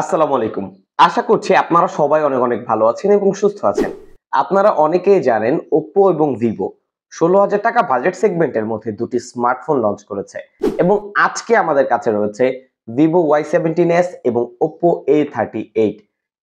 আসসালামু আলাইকুম। আশা করছি আপনারা সবাই অনেক অনেক ভালো আছেন এবং সুস্থ আছেন। আপনারা অনেকেই জানেন Oppo এবং Vivo ১৬,০০০ টাকা বাজেট সেগমেন্টের মধ্যে দুটি স্মার্টফোন লঞ্চ করেছে এবং আজকে আমাদের কাছে রয়েছে Vivo y17s এবং Oppo a38।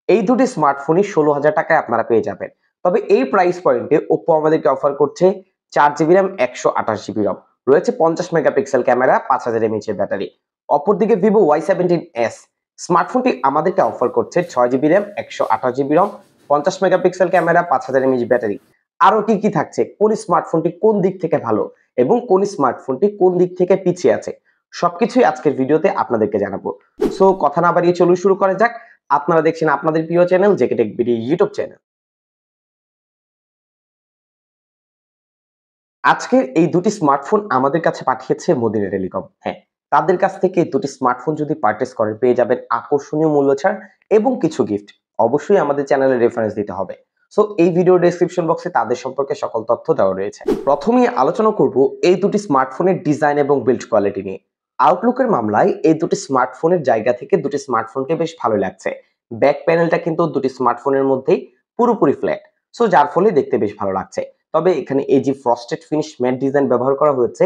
এই দুটি স্মার্টফোনই ১৬,০০০ টাকায় আপনারা পেয়ে যাবেন। তবে এই প্রাইস পয়েন্টে Oppo আমাদেরকে অফার করছে ৪GB RAM ১২৮GB ROM, রয়েছে ৫০ মেগাপিক্সেল ক্যামেরা, ৫০০০ mAh এর ব্যাটারি। অপরদিকে Vivo y17s স্মার্টফোনটি আমাদেরকে অফার করছে ৬GB RAM ১২৮GB ROM, ৫০ megapixel camera, ৫০০০ mAh battery. আরো কি কি থাকছে, কোন স্মার্টফোনটি কোন দিক থেকে ভালো এবং কোন স্মার্টফোনটি কোন দিক থেকে পিছিয়ে আছে, সবকিছুই আজকের ভিডিওতে আপনাদেরকে জানাবো। সো কথা না বাড়িয়ে চলুন শুরু করা যাক। আপনারা দেখছেন আপনাদের প্রিয় channel JK tech BD YouTube channel. আজকের এই দুটি স্মার্টফোন আমাদের কাছে পাঠিয়েছে মদিনা টেলিকম। হ্যাঁ, তাদের কাছ থেকে এই দুটি স্মার্টফোন যদি পারচেজ করেন পেয়ে যাবেন আকর্ষণীয় মূল্য ছাড় এবং কিছু গিফট। অবশ্যই আমাদের চ্যানেলের রেফারেন্স দিতে হবে। সো এই ভিডিও ডেসক্রিপশন বক্সে তাদের সম্পর্কে সকল তথ্য দেওয়া রয়েছে। প্রথমেই আলোচনা করব এই দুটি স্মার্টফোনের ডিজাইন এবং বিল্ড কোয়ালিটি নিয়ে। আউটলুকের মামলায় এই দুটি স্মার্টফোনের জায়গা থেকে দুটি স্মার্টফোনকে বেশ ভালো লাগছে। ব্যাক প্যানেলটা কিন্তু দুটি স্মার্টফোনের মধ্যেই পুরোপুরি ফ্ল্যাট, সো যার ফলে দেখতে বেশ ভালো লাগছে। তবে এখানে এই যে ফ্রস্টেড ফিনিশ ম্যাট ডিজাইন ব্যবহার করা হয়েছে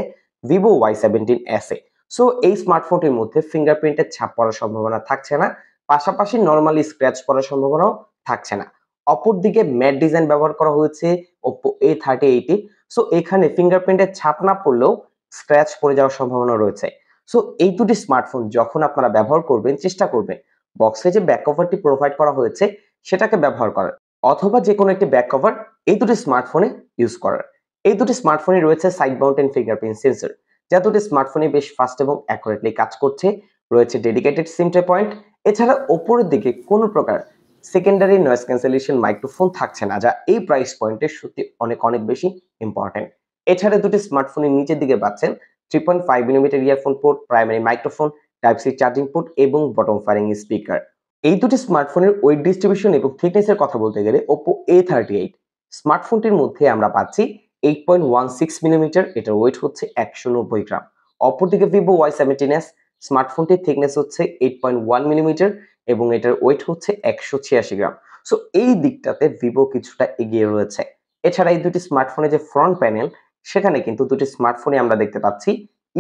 Vivo y17s এ। সো এই স্মার্টফোনটির মধ্যে ফিঙ্গারপ্রিন্টের ছাপ পড়ার সম্ভাবনা থাকছে না, পাশাপাশি নরমালি স্ক্র্যাচ পড়ার সম্ভাবনাও থাকছে না। অপরদিকে ম্যাট ডিজাইন ব্যবহার করা হয়েছে Oppo a38 এ। সো এখানে ফিঙ্গারপ্রিন্টের ছাপ না পড়লেও স্ক্র্যাচ পড়ে যাওয়ার সম্ভাবনা রয়েছে। সো এই দুটি স্মার্টফোন যখন আপনারা ব্যবহার করবেন চেষ্টা করবেন বক্সে যে ব্যাক কভারটি প্রোভাইড করা হয়েছে সেটাকে ব্যবহার করার, অথবা যে কোনো একটি ব্যাক কভার এই দুটি স্মার্টফোনে ইউজ করার। এই দুটি স্মার্টফোনে রয়েছে সাইড মাউন্টেন ফিঙ্গারপ্রিন্ট সেন্সর, যা দুটি স্মার্টফোনে বেশ ফাস্ট এবং অ্যাকুরেটলি কাজ করছে। রয়েছে ডেডিকেটেড সিম ট্রে পয়েন্ট। এছাড়া ওপরের দিকে কোনো প্রকার সেকেন্ডারি নয়েজ ক্যান্সেলেশন মাইক্রোফোন থাকছে না, যা এই প্রাইস পয়েন্টে সত্যি অনেক অনেক বেশি ইম্পর্টেন্ট। এছাড়া দুটি স্মার্টফোনের নিচের দিকে পাচ্ছেন 3.5mm earphone port, primary microphone, type C charging port এবং বটম ফায়ারিং স্পিকার। এই দুটি স্মার্টফোনের ওয়েট ডিস্ট্রিবিউশন এবং থিকনেসের কথা বলতে গেলে Oppo a38 স্মার্টফোনটির মধ্যে আমরা পাচ্ছি 8.16mm, এটার ওয়েট হচ্ছে 190 গ্রাম। অপরদিকে Vivo y17s স্মার্টফোনটির থিকনেস হচ্ছে 8.1mm এবং এটার ওয়েট হচ্ছে 186 গ্রাম। সো এই দিকটাতে Vivo কিছুটা এগিয়ে রয়েছে। এছাড়া এই দুটি স্মার্টফোনের যে ফ্রন্ট প্যানেল, সেখানে কিন্তু দুটি স্মার্টফোনে আমরা দেখতে পাচ্ছি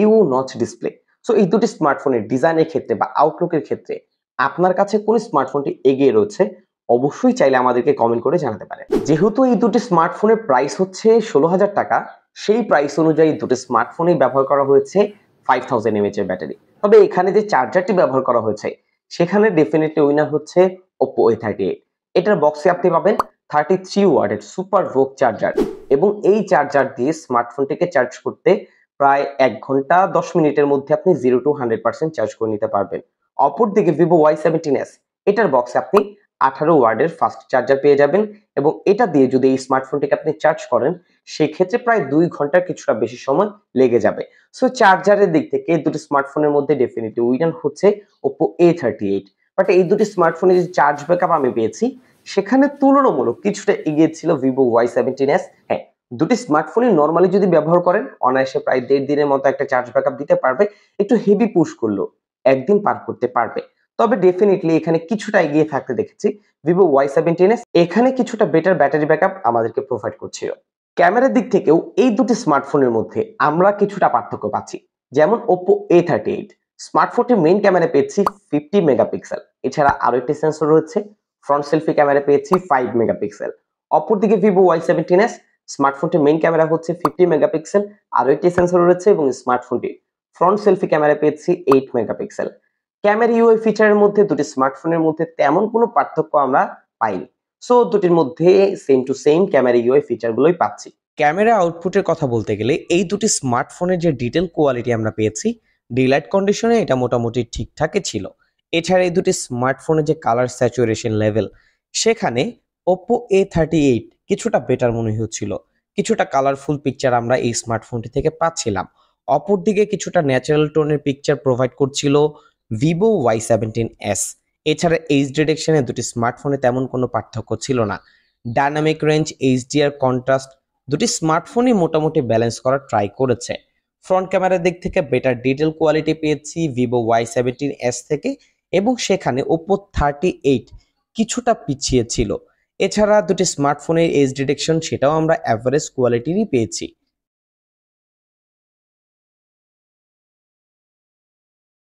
ইউ নচ ডিসপ্লে। সো এই দুটি স্মার্টফোনের ডিজাইনের ক্ষেত্রে বা আউটলুকের ক্ষেত্রে আপনার কাছে কোন স্মার্টফোনটি এগিয়ে রয়েছে অবশ্যই চাইলে আমাদেরকে কমেন্ট করে জানাতে পারেন। যেহেতু এই দুটি স্মার্টফোনের প্রাইস হচ্ছে ১৬,০০০ টাকা, সেই প্রাইস অনুযায়ী দুটি স্মার্টফোনেই ব্যবহার করা হয়েছে 5000 mAh এর ব্যাটারি। তবে এখানে যে চার্জারটি ব্যবহার করা হয়েছে সেখানে ডেফিনেটলি উইনার হচ্ছে Oppo a38। এটার বক্সে আপনি পাবেন 33 ওয়াটের সুপার ভোক চার্জার এবং এই চার্জার দিয়ে স্মার্টফোনটিকে চার্জ করতে প্রায় ১ ঘন্টা ১০ মিনিটের মধ্যে আপনি 0 to 100% চার্জ করে নিতে পারবেন। অপরদিকে Vivo y17s এটার বক্সে আপনি 18 ওয়াটের ফাস্ট চার্জার পেয়ে যাবেন এবং এটা দিয়ে যদি এই স্মার্টফোনটিকে আপনি চার্জ করেন সেক্ষেত্রে প্রায় 2 ঘন্টার কিছুটা বেশি সময় লেগে যাবে। সো চার্জারের দিক থেকে এই দুটি স্মার্টফোনের মধ্যে ডেফিনিটলি উইনার হচ্ছে Oppo a38। বাট এই দুটি স্মার্টফোনের যে চার্জ ব্যাকআপ আমি পেয়েছি সেখানে তুলনামূলক কিছুটা এগিয়ে ছিল Vivo y17s। হ্যাঁ, দুটি স্মার্টফোনই নরমালি যদি ব্যবহার করেন অনায়াসে প্রায় 1.5 দিনের মতো একটা চার্জ ব্যাকআপ দিতে পারবে। একটু হেভি পুশ করলেও একদিন পার করতে পারবে। তবে ডেফিনিটলি এখানে কিছুটা এগিয়ে থাকতে দেখেছি Vivo y17s, এখানে কিছুটা বেটার ব্যাটারি ব্যাকআপ আমাদেরকে প্রোভাইড করছিল। ক্যামেরার দিক থেকেও এই দুটি স্মার্টফোনের মধ্যে আমরা কিছুটা পার্থক্য পাচ্ছি। যেমন Oppo a38 স্মার্টফোনটির মেইন ক্যামেরা পেয়েছি 50 মেগাপিক্সেল, এছাড়া আরো একটি সেন্সর রয়েছে। ফ্রন্ট সেলফি ক্যামেরা পেয়েছি 5 মেগাপিক্সেল। অপরদিকে Vivo y17s স্মার্টফোনটির মেইন ক্যামেরা হচ্ছে 50 মেগাপিক্সেল, আরো একটি সেন্সর রয়েছে এবং স্মার্টফোনটি ফ্রন্ট সেলফি ক্যামেরা পেয়েছি 8 মেগাপিক্সেল। ক্যামেরা ইউআই ফিচারের মধ্যে দুটি স্মার্টফোনের মধ্যে তেমন কোনো পার্থক্য আমরা পাইনি। সো দুটির মধ্যে same to same camera UI ফিচারগুলোই পাচ্ছি। ক্যামেরা আউটপুটের কথা বলতে গেলে এই দুটি স্মার্টফোনের যে ডিটেল কোয়ালিটি আমরা পেয়েছি, ডিলাইট কন্ডিশনে এটা মোটামুটি ঠিকঠাকই ছিল। এছাড়া এই দুটি স্মার্টফোনের যে কালার স্যাচুরেশন লেভেল, সেখানে Oppo a38 কিছুটা বেটার মনে হচ্ছিল। কিছুটা কালারফুল পিকচার আমরা এই স্মার্টফোনটি থেকে পাচ্ছিলাম। অপরদিকে কিছুটা ন্যাচারাল টোনের পিকচার প্রোভাইড করছিল Vivo y17s। এছাড়া এইচ ডিটেকশনে দুটি স্মার্টফোনে তেমন কোনো পার্থক্য ছিল না। ডায়নামিক রেঞ্জ, এইচডিআর, কন্ট্রাস্ট দুটি স্মার্টফোনই মোটামুটি ব্যালেন্স করার ট্রাই করেছে। ফ্রন্ট ক্যামেরার দিক থেকে বেটার ডিটেল কোয়ালিটি পেয়েছি Vivo y17s থেকে এবং সেখানে Oppo 38 কিছুটা পিছিয়ে ছিল। এছাড়া দুটি স্মার্টফোনের এজ ডিটেকশন সেটাও আমরা অ্যাভারেজ কোয়ালিটিরই পেয়েছি।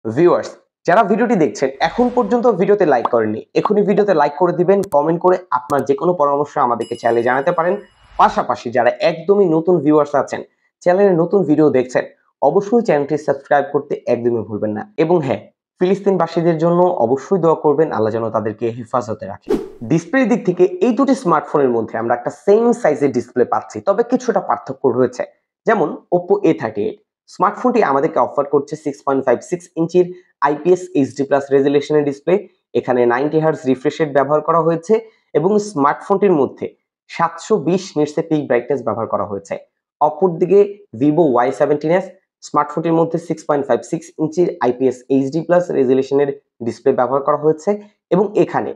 ভিউয়ার্স, যারা ভিডিওটি দেখছেন এখন পর্যন্ত ভিডিওতে লাইক করেননি, এখনই ভিডিওতে লাইক করে দিবেন। কমেন্ট করে আপনার যে কোনো পরামর্শ আমাদেরকে চাইলে জানাতে পারেন। পাশাপাশি যারা একদমই নতুন ভিউয়ার্স আছেন, চ্যানেলে নতুন ভিডিও দেখছেন, অবশ্যই চ্যানেলটি সাবস্ক্রাইব করতে একদমই ভুলবেন না। এবং হ্যাঁ, ফিলিস্তিনবাসীদের জন্য অবশ্যই দোয়া করবেন, আল্লাহ যেন তাদেরকে হেফাজতে রাখে। ডিসপ্লের দিক থেকে এই দুটি স্মার্টফোনের মধ্যে আমরা একটা সেম সাইজের ডিসপ্লে পাচ্ছি, তবে কিছুটা পার্থক্য রয়েছে। যেমন Oppo A38 স্মার্টফোনটি আমাদেরকে অফার করছে 6.56 ইঞ্চির IPS HD+ রেজুলেশনের ডিসপ্লে। এখানে 90 হার্জ রিফ্রেশ রেট ব্যবহার করা হয়েছে এবং স্মার্টফোনটির মধ্যে 720 নিটসের পিক ব্রাইটনেস ব্যবহার করা হয়েছে। অপরদিকে Vivo y17s স্মার্টফোনটির মধ্যে 6.56 ইঞ্চির IPS HD+ রেজুলেশনের ডিসপ্লে ব্যবহার করা হয়েছে এবং এখানে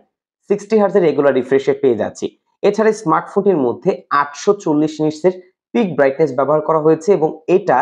60 হার্জের রেগুলার রিফ্রেশ রেট পেয়ে যাচ্ছি। এছাড়া স্মার্টফোনটির মধ্যে 840 নিটসের পিক ব্রাইটনেস ব্যবহার করা হয়েছে এবং এটা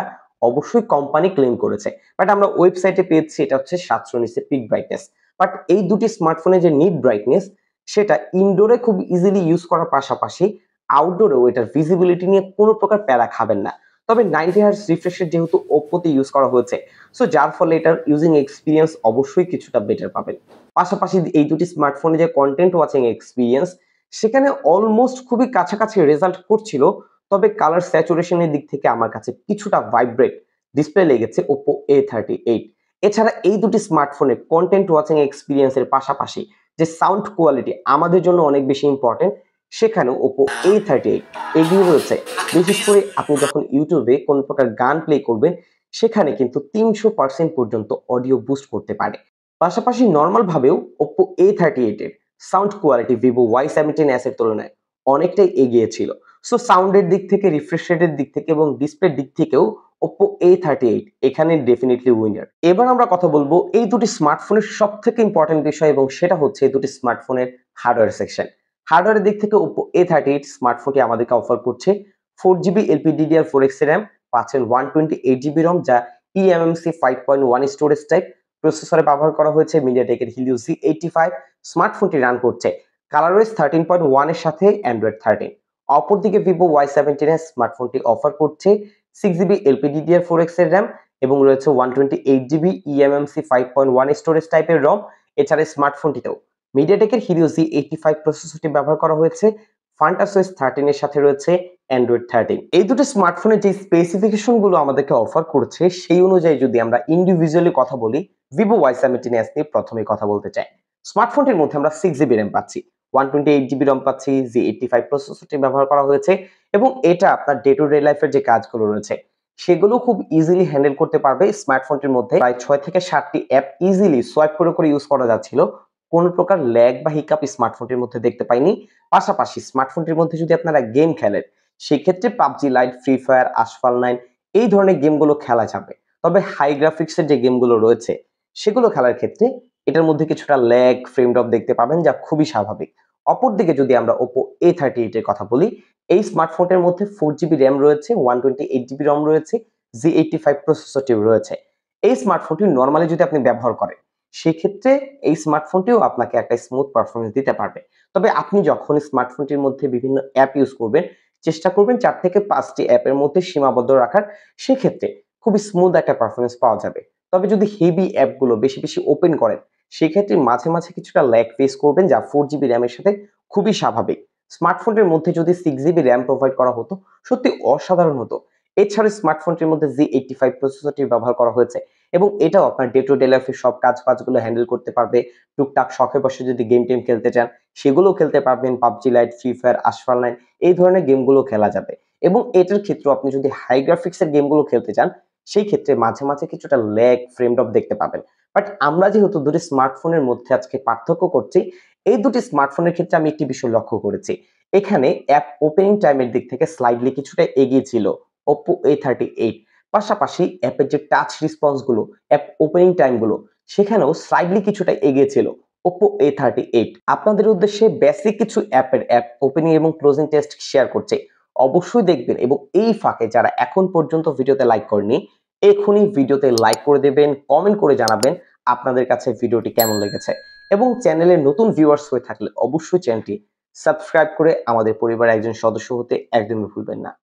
অবশ্যই কোম্পানি ক্লেম করেছে, বাট আমরা ওয়েবসাইটে পেয়েছি এটা হচ্ছে 700 নিটসের পিক ব্রাইটনেস। বাট এই দুটি স্মার্টফোনে যে নিট ব্রাইটনেস সেটা ইনডোরে খুব ইজিলি ইউজ করার পাশাপাশি আউটডোরেও এটার ভিজিবিলিটি নিয়ে কোনো প্রকার প্যারা খাবেন না। তবে 90 হার্জ রিফ্রেশ রেট যেহেতু ওপ্পোতে ইউজ করা হয়েছে, সো যার ফলে এটার ইউজিং এক্সপিরিয়েন্স অবশ্যই কিছুটা বেটার পাবেন। পাশাপাশি এই দুটি স্মার্টফোনে যে কন্টেন্ট ওয়াচিং এক্সপিরিয়েন্স সেখানে অলমোস্ট খুবই কাছাকাছি রেজাল্ট করছিল, তবে কালার স্যাচুরেশনের দিক থেকে আমার কাছে কিছুটা ভাইব্রেট ডিসপ্লে লেগেছে Oppo A38। এছাড়া এই দুটি স্মার্টফোনের কন্টেন্ট ওয়াচিং এক্সপিরিয়েন্সের পাশাপাশি যে সাউন্ড কোয়ালিটি আমাদের জন্য অনেক বেশি ইম্পর্টেন্ট, সেখানেও Oppo A38 এগিয়ে রয়েছে। বিশেষ করে আপনি যখন ইউটিউবে কোন প্রকার গান প্লে করবেন সেখানে কিন্তু 300% পর্যন্ত অডিও বুস্ট করতে পারে। পাশাপাশি নরমাল ভাবেও Oppo A38 এর সাউন্ড কোয়ালিটি Vivo Y17s এর তুলনায় অনেকটাই এগিয়ে ছিল। সো সাউন্ডের দিক থেকে, রিফ্রেশ রেটের দিক থেকে এবং ডিসপ্লের দিক থেকেও Oppo A38 এখানে ডেফিনিটলি উইনার। এবার আমরা কথা বলবো এই দুটি স্মার্টফোনের সবথেকে ইম্পর্টেন্ট বিষয় এবং সেটা হচ্ছে এই দুটি স্মার্টফোনের হার্ডওয়্যার সেকশন। হার্ডওয়্যারের দিক থেকে Oppo A38 স্মার্টফোনটি আমাদেরকে অফার করছে 4GB LPDDR4X RAM, পাচ্ছেন 128GB ROM যা eMMC 5.1 স্টোরেজ টাইপ। প্রসেসরে ব্যবহার করা হয়েছে মিডিয়াটেকের Helio Z85। স্মার্টফোনটি রান করছে ColorOS 13.1 এর সাথে Android 13। অপরদিকে Vivo Y17s স্মার্টফোনটি অফার করছে 6GB LPDDR4X এর RAM এবং রয়েছে 128GB eMMC 5.1 স্টোরেজ টাইপের ROM। এছাড়া স্মার্টফোনটিতেও মিডিয়াটেকের Helio Z85 প্রসেসরটি ব্যবহার করা হয়েছে, FunTouchOS 13 এর সাথে রয়েছে Android 13। এই দুটো স্মার্টফোনের যে স্পেসিফিকেশন গুলো আমাদেরকে অফার করছে সেই অনুযায়ী যদি আমরা ইন্ডিভিজুয়ালি কথা বলি, Vivo Y17s নিয়ে প্রথমে কথা বলতে চাই। স্মার্টফোনটির মধ্যে আমরা 6GB RAM পাচ্ছি, 128GB ROM পাচ্ছি, Z85 প্রসেসরটি ব্যবহার করা হয়েছে এবং এটা আপনার ডে টু ডে লাইফের যে কাজগুলো রয়েছে সেগুলো খুব ইজিলি হ্যান্ডেল করতে পারবে। স্মার্টফোনটির মধ্যে প্রায় 6 থেকে 7টি অ্যাপ ইজিলি সোয়াইপ করে ইউজ করা যাচ্ছিল। কোনো প্রকার ল্যাগ বা হিকাপ স্মার্টফোনটির মধ্যে দেখতে পাইনি। পাশাপাশি স্মার্টফোনটির মধ্যে যদি আপনারা গেম খেলেন সেক্ষেত্রে পাবজি লাইট, ফ্রি ফায়ার, আশফাল 9 এই ধরনের গেমগুলো খেলা যাবে। তবে হাই গ্রাফিক্সের যে গেমগুলো রয়েছে সেগুলো খেলার ক্ষেত্রে এটার মধ্যে কিছুটা ল্যাগ, ফ্রেম ড্রপ দেখতে পাবেন যা খুবই স্বাভাবিক। অপরদিকে যদি আমরা Oppo A38 এর কথা বলি, এই স্মার্টফোনটির মধ্যে 4GB RAM রয়েছে, 128GB ROM রয়েছে, Z85 প্রসেসরটি রয়েছে। এই স্মার্টফোনটি নরমালি যদি আপনি ব্যবহার করেন সেক্ষেত্রে এই স্মার্টফোনটিও আপনাকে একটা স্মুথ পারফরমেন্স দিতে পারবে। তবে আপনি যখন স্মার্টফোনটির মধ্যে বিভিন্ন অ্যাপ ইউজ করবেন চেষ্টা করবেন 4 থেকে 5টি অ্যাপের মধ্যে সীমাবদ্ধ রাখার, সেক্ষেত্রে খুবই স্মুথ একটা পারফরমেন্স পাওয়া যাবে। তবে যদি হেভি অ্যাপগুলো বেশি ওপেন করেন সেক্ষেত্রে মাঝে কিছুটা ল্যাগ ফেস করবেন যা 4GB RAM এর সাথে খুবই স্বাভাবিক। স্মার্টফোনের মধ্যে যদি 6GB RAM প্রোভাইড করা হতো সত্যি অসাধারণ হতো। এছাড়া স্মার্টফোনটির মধ্যে Z85 প্রসেসরটি ব্যবহার করা হয়েছে এবং এটাও আপনার ডে টু ডে লাইফের সব কাজগুলো হ্যান্ডেল করতে পারবে। টুকটাক শখে বসে যদি গেম খেলতে চান সেগুলোও খেলতে পারবেন, পাবজি লাইট, ফ্রি ফায়ার, আশফাল 9 এই ধরনের গেমগুলো খেলা যাবে। এবং এটার ক্ষেত্রেও আপনি যদি হাই গ্রাফিক্সের গেমগুলো খেলতে চান সেই ক্ষেত্রে মাঝে কিছুটা ল্যাগ, ফ্রেম ড্রপ দেখতে পাবেন। বাট আমরা যেহেতু দুটি স্মার্টফোনের মধ্যে আজকে পার্থক্য করছি, এই দুটি স্মার্টফোনের ক্ষেত্রে আমি একটি বিষয় লক্ষ্য করেছি। এখানে অ্যাপ ওপেনিং টাইমের দিক থেকে স্লাইডলি কিছুটা এগিয়ে ছিল Oppo A38। পাশাপাশি অ্যাপের যে টাচ রেসপন্স গুলো, অ্যাপ ওপেনিং টাইম গুলো সেখানেও স্লাইডলি কিছুটা এগিয়ে ছিল Oppo A38। আপনাদের উদ্দেশ্যে বেসিক কিছু অ্যাপ ওপেনিং এবং ক্লোজিং টেস্ট শেয়ার করছে, অবশ্যই দেখবেন। এবং এই ফাঁকে যারা এখন পর্যন্ত ভিডিওতে লাইক করেনি এখনই ভিডিওতে লাইক করে দেবেন, কমেন্ট করে জানাবেন আপনাদের কাছে ভিডিওটি কেমন লেগেছে এবং চ্যানেলে নতুন ভিউয়ার্স হয়ে থাকলে অবশ্যই চ্যানেলটি সাবস্ক্রাইব করে আমাদের পরিবারের একজন সদস্য হতে একদমই ভুলবেন না।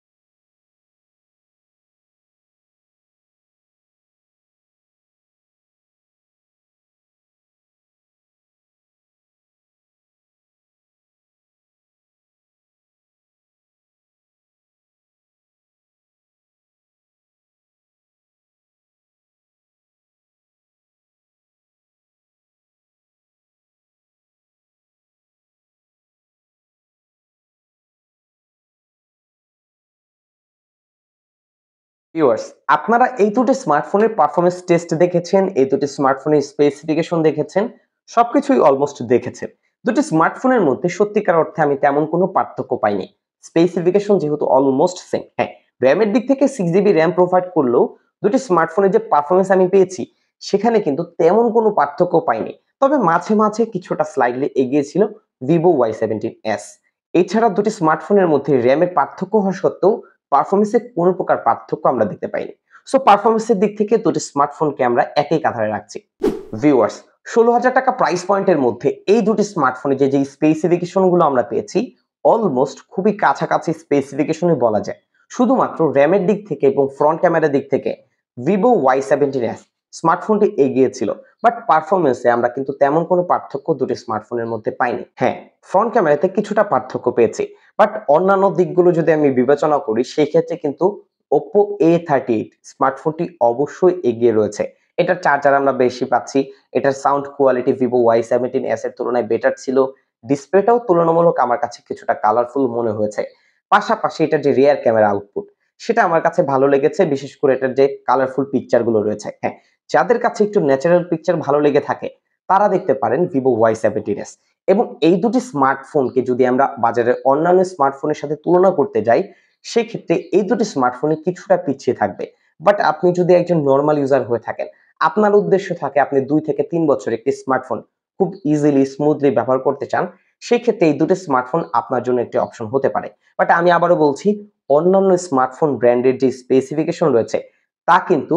ভিউয়ার্স, আপনারা এই দুটি স্মার্টফোনের পারফরম্যান্স টেস্ট দেখেছেন, এই দুটি স্মার্টফোনের স্পেসিফিকেশন দেখেছেন, সবকিছুই অলমোস্ট দেখেছেন। দুটি স্মার্টফোনের মধ্যে সত্যিকার অর্থে আমি তেমন কোনো পার্থক্য পাইনি। স্পেসিফিকেশন যেহেতু অলমোস্ট সেম। হ্যাঁ, র‍্যামের দিক থেকে 6 জিবি র‍্যাম প্রোভাইড করলেও দুটি স্মার্টফোনের যে পারফরম্যান্স আমি পেয়েছি সেখানে কিন্তু তেমন কোনো পার্থক্য পাইনি। তবে মাঝে, মাঝে কিছুটা স্লাইডলি এগিয়ে ছিল Vivo y17s। এছাড়া দুটি স্মার্টফোনের মধ্যে র‍্যামের পার্থক্য হওয়া সত্ত্বেও পারফরম্যান্সে কোনো প্রকার পার্থক্য আমরা দেখতে পাইনি। সো পারফরম্যান্সের দিক থেকে দুটি স্মার্টফোনকে আমরা একই কাঁধে রাখছি। ভিউয়ার্স, ১৬,০০০ টাকা প্রাইস পয়েন্টের মধ্যে এই দুটি স্মার্টফোনে যে স্পেসিফিকেশন গুলো আমরা পেয়েছি অলমোস্ট খুবই কাছাকাছি স্পেসিফিকেশনই বলা যায়। শুধুমাত্র র‍্যামের দিক থেকে এবং ফ্রন্ট ক্যামেরার দিক থেকে Vivo y17s স্মার্টফোনটি এগিয়ে ছিল। বাট পারফরম্যান্সে আমরা কিন্তু তেমন কোনো পার্থক্য দুটি স্মার্টফোনের মধ্যে পাইনি। হ্যাঁ, ফ্রন্ট ক্যামেরাতে কিছুটা পার্থক্য পেয়েছি। বাট অন্যান্য দিকগুলো যদি আমি বিবেচনা করি সেই ক্ষেত্রে কিন্তু Oppo a38 স্মার্টফোনটি অবশ্যই এগিয়ে রয়েছে। এটার চার্জার আমরা বেশি পাচ্ছি, এটার সাউন্ড কোয়ালিটি Vivo y17s এর তুলনায় বেটার ছিল। ডিসপ্লেটাও তুলনামূলক আমার কাছে কিছুটা কালারফুল মনে হয়েছে। পাশাপাশি এটার যে রিয়ার ক্যামেরা আউটপুট সেটা আমার কাছে ভালো লেগেছে, বিশেষ করে এটার যে কালারফুল পিকচার গুলো রয়েছে। হ্যাঁ, যাদের কাছে একটু ন্যাচারাল পিকচার ভালো লেগে থাকে তারা দেখতে পারেন Vivo y17s। এবং এই দুটি স্মার্টফোনকে যদি আমরা বাজারের অন্যান্য স্মার্টফোনের সাথে তুলনা করতে যাই সেক্ষেত্রে এই দুটি স্মার্টফোনে কিছুটা পিছিয়ে থাকবে। বাট আপনি যদি একজন নরমাল ইউজার হয়ে থাকেন, আপনার উদ্দেশ্য থাকে আপনি ২ থেকে ৩ বছর একটি স্মার্টফোন খুব ইজিলি স্মুথলি ব্যবহার করতে চান, সেক্ষেত্রে এই দুটি স্মার্টফোন আপনার জন্য একটি অপশন হতে পারে। বাট আমি আবারও বলছি, অন্যান্য স্মার্টফোন ব্র্যান্ডের যে স্পেসিফিকেশন রয়েছে তা কিন্তু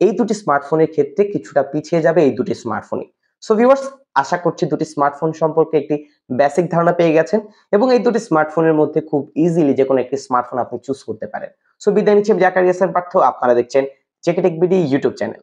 এই দুটি স্মার্টফোনের ক্ষেত্রে কিছুটা পিছিয়ে যাবে এই দুটি স্মার্টফোনই। সো ভিউয়ার্স, আশা করছি দুটি স্মার্টফোন সম্পর্কে একটি বেসিক ধারণা পেয়ে গেছেন এবং এই দুটি স্মার্টফোনের মধ্যে খুব ইজিলি যেকোনো একটি স্মার্টফোন আপনি চুজ করতে পারেন। সো বিদায় নিচ্ছি, জাকারিয়া পার্থ। আপনারা দেখছেন JK tech BD YouTube channel.